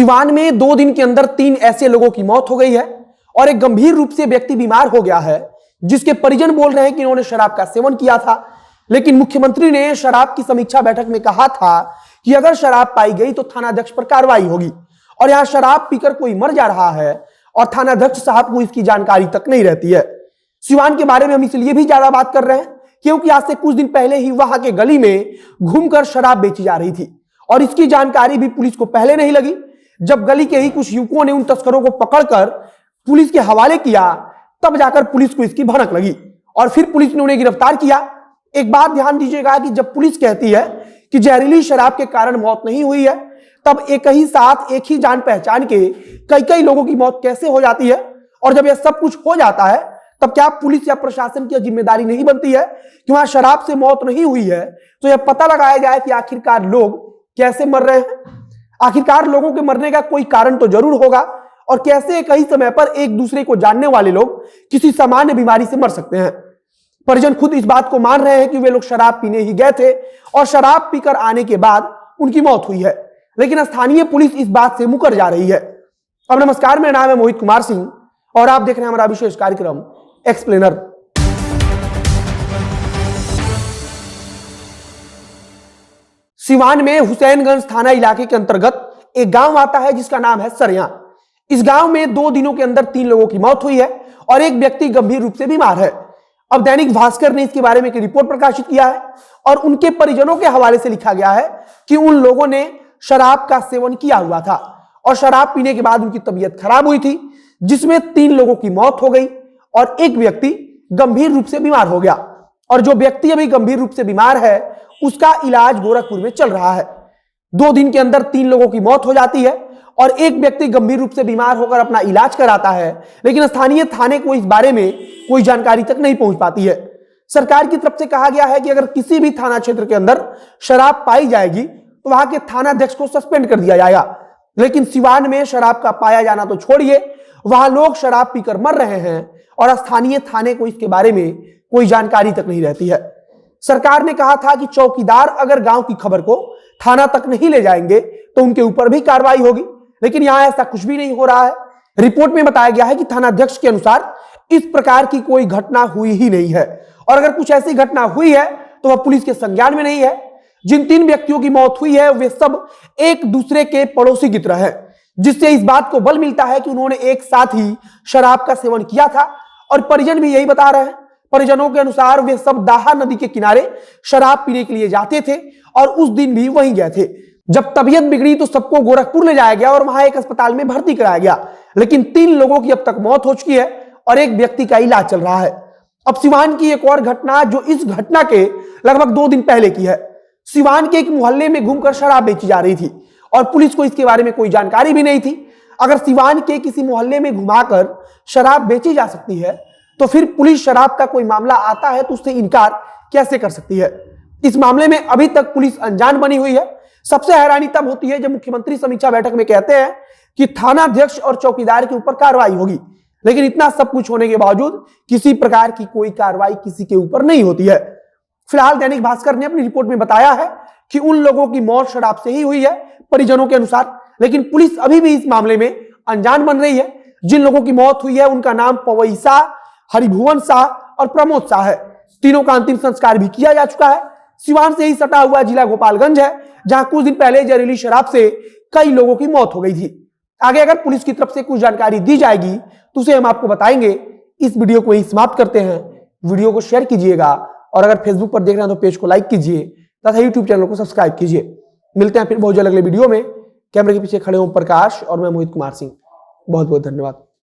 सिवान में 2 दिन के अंदर 3 ऐसे लोगों की मौत हो गई है और एक गंभीर रूप से व्यक्ति बीमार हो गया है, जिसके परिजन बोल रहे हैं कि इन्होंने शराब का सेवन किया था। लेकिन मुख्यमंत्री ने शराब की समीक्षा बैठक में कहा था कि अगर शराब पाई गई तो थानाध्यक्ष पर कार्रवाई होगी, और यहां शराब पीकर कोई मर जा रहा है और थानाध्यक्ष साहब को इसकी जानकारी तक नहीं रहती है। सिवान के बारे में हम इसलिए भी ज्यादा बात कर रहे हैं क्योंकि आज से कुछ दिन पहले ही वहां के गली में घूमकर शराब बेची जा रही थी और इसकी जानकारी भी पुलिस को पहले नहीं लगी। जब गली के ही कुछ युवकों ने उन तस्करों को पकड़कर पुलिस के हवाले किया, तब जाकर पुलिस को इसकी भनक लगी और फिर पुलिस ने उन्हें गिरफ्तार किया। एक बात ध्यान दीजिएगा कि जब पुलिस कहती है कि जहरीली शराब के कारण मौत नहीं हुई है, तब एक ही साथ एक ही जान पहचान के कई कई लोगों की मौत कैसे हो जाती है। और जब यह सब कुछ हो जाता है, तब क्या पुलिस या प्रशासन की जिम्मेदारी नहीं बनती है कि वहां शराब से मौत नहीं हुई है तो यह पता लगाया जाए कि आखिरकार लोग कैसे मर रहे हैं। आखिरकार लोगों के मरने का कोई कारण तो जरूर होगा, और कैसे एक ही समय पर एक दूसरे को जानने वाले लोग किसी सामान्य बीमारी से मर सकते हैं। परिजन खुद इस बात को मान रहे हैं कि वे लोग शराब पीने ही गए थे और शराब पीकर आने के बाद उनकी मौत हुई है, लेकिन स्थानीय पुलिस इस बात से मुकर जा रही है। अब नमस्कार, मेरा नाम है मोहित कुमार सिंह और आप देख रहे हैं हमारा विशेष कार्यक्रम एक्सप्लेनर। सिवान में हुसैनगंज थाना इलाके के अंतर्गत एक गांव आता है जिसका नाम है सरिया। इस गांव में 2 दिनों के अंदर 3 लोगों की मौत हुई है और एक व्यक्ति गंभीर रूप से बीमार है। अब दैनिक भास्कर ने इसके बारे में एक रिपोर्ट प्रकाशित किया है और उनके परिजनों के हवाले से लिखा गया है कि उन लोगों ने शराब का सेवन किया हुआ था और शराब पीने के बाद उनकी तबीयत खराब हुई थी, जिसमें 3 लोगों की मौत हो गई और एक व्यक्ति गंभीर रूप से बीमार हो गया। और जो व्यक्ति अभी गंभीर रूप से बीमार है उसका इलाज गोरखपुर में चल रहा है। 2 दिन के अंदर 3 लोगों की मौत हो जाती है और एक व्यक्ति गंभीर रूप से बीमार होकर अपना इलाज कराता है, लेकिन स्थानीय थाने को इस बारे में कोई जानकारी तक नहीं पहुंच पाती है। सरकार की तरफ से कहा गया है कि अगर किसी भी थाना क्षेत्र के अंदर शराब पाई जाएगी तो वहां के थानाध्यक्ष को सस्पेंड कर दिया जाएगा। लेकिन सिवान में शराब का पाया जाना तो छोड़िए, वहां लोग शराब पीकर मर रहे हैं और स्थानीय थाने को इसके बारे में कोई जानकारी तक नहीं रहती है। सरकार ने कहा था कि चौकीदार अगर गांव की खबर को थाना तक नहीं ले जाएंगे तो उनके ऊपर भी कार्रवाई होगी, लेकिन यहां ऐसा कुछ भी नहीं हो रहा है। रिपोर्ट में बताया गया है कि थानाध्यक्ष के अनुसार इस प्रकार की कोई घटना हुई ही नहीं है, और अगर कुछ ऐसी घटना हुई है तो वह पुलिस के संज्ञान में नहीं है। जिन 3 व्यक्तियों की मौत हुई है वे सब एक दूसरे के पड़ोसी की तरह है, जिससे इस बात को बल मिलता है कि उन्होंने एक साथ ही शराब का सेवन किया था। और परिजन भी यही बता रहे हैं। परिजनों के अनुसार वे सब दाहा नदी के किनारे शराब पीने के लिए जाते थे और उस दिन भी वहीं गए थे। जब तबीयत बिगड़ी तो सबको गोरखपुर ले जाया गया और वहां एक अस्पताल में भर्ती कराया गया, लेकिन 3 लोगों की अब तक मौत हो चुकी है और एक व्यक्ति का इलाज चल रहा है। अब सिवान की एक और घटना जो इस घटना के लगभग 2 दिन पहले की है। सिवान के एक मोहल्ले में घूमकर शराब बेची जा रही थी और पुलिस को इसके बारे में कोई जानकारी भी नहीं थी। अगर सिवान के किसी मोहल्ले में घुमाकर शराब बेची जा सकती है तो फिर पुलिस शराब का कोई मामला आता है तो उससे इनकार कैसे कर सकती है। इस मामले में अभी तक पुलिस अनजान बनी हुई है। सबसे हैरानी तब होती है जब मुख्यमंत्री समीक्षा बैठक में कहते हैं कि थानाध्यक्ष और चौकीदार के ऊपर कार्रवाई होगी, लेकिन इतना सब कुछ होने के बावजूद किसी प्रकार की कोई कार्रवाई किसी के ऊपर नहीं होती है। फिलहाल दैनिक भास्कर ने अपनी रिपोर्ट में बताया है कि उन लोगों की मौत शराब से ही हुई है परिजनों के अनुसार, लेकिन पुलिस अभी भी इस मामले में अनजान बन रही है। जिन लोगों की मौत हुई है उनका नाम पवई शाह, हरिभुवन शाह और प्रमोद शाह है। तीनों का अंतिम संस्कार भी किया जा चुका है। सिवान से ही सटा हुआ जिला गोपालगंज है, जहां कुछ दिन पहले जहरीली शराब से कई लोगों की मौत हो गई थी। आगे अगर पुलिस की तरफ से कुछ जानकारी दी जाएगी तो उसे हम आपको बताएंगे। इस वीडियो को यही समाप्त करते हैं। वीडियो को शेयर कीजिएगा और अगर फेसबुक पर देख रहे हैं तो पेज को लाइक कीजिए तथा यूट्यूब चैनल को सब्सक्राइब कीजिए। मिलते हैं फिर बहुत जल्द अगले वीडियो में। कैमरे के पीछे खड़े ओम प्रकाश और मैं मोहित कुमार सिंह। बहुत बहुत धन्यवाद।